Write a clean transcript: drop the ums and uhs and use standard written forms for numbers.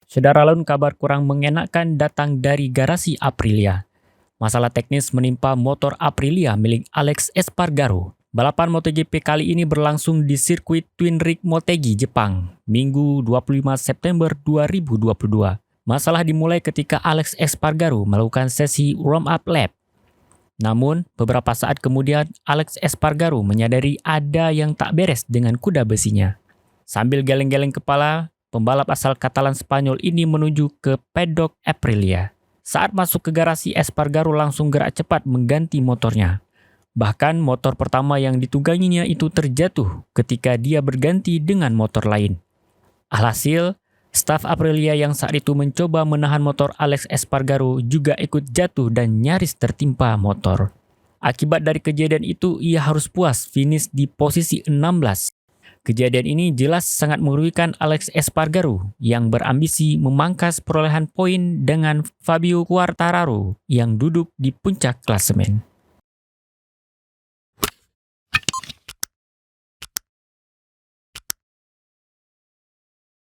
Saudara Laun, kabar kurang mengenakan datang dari garasi Aprilia. Masalah teknis menimpa motor Aprilia milik Alex Espargaro. Balapan MotoGP kali ini berlangsung di sirkuit Twin Rig Motegi, Jepang, Minggu 25 September 2022. Masalah dimulai ketika Alex Espargaro melakukan sesi warm-up lap. Namun, beberapa saat kemudian Alex Espargaro menyadari ada yang tak beres dengan kuda besinya. Sambil geleng-geleng kepala, pembalap asal Katalan Spanyol ini menuju ke pedok Aprilia. Saat masuk ke garasi, Espargaro langsung gerak cepat mengganti motornya. Bahkan motor pertama yang ditungganginya itu terjatuh ketika dia berganti dengan motor lain. Alhasil, staf Aprilia yang saat itu mencoba menahan motor Alex Espargaro juga ikut jatuh dan nyaris tertimpa motor. Akibat dari kejadian itu, ia harus puas finish di posisi 16. Kejadian ini jelas sangat merugikan Alex Espargaro yang berambisi memangkas perolehan poin dengan Fabio Quartararo yang duduk di puncak klasemen.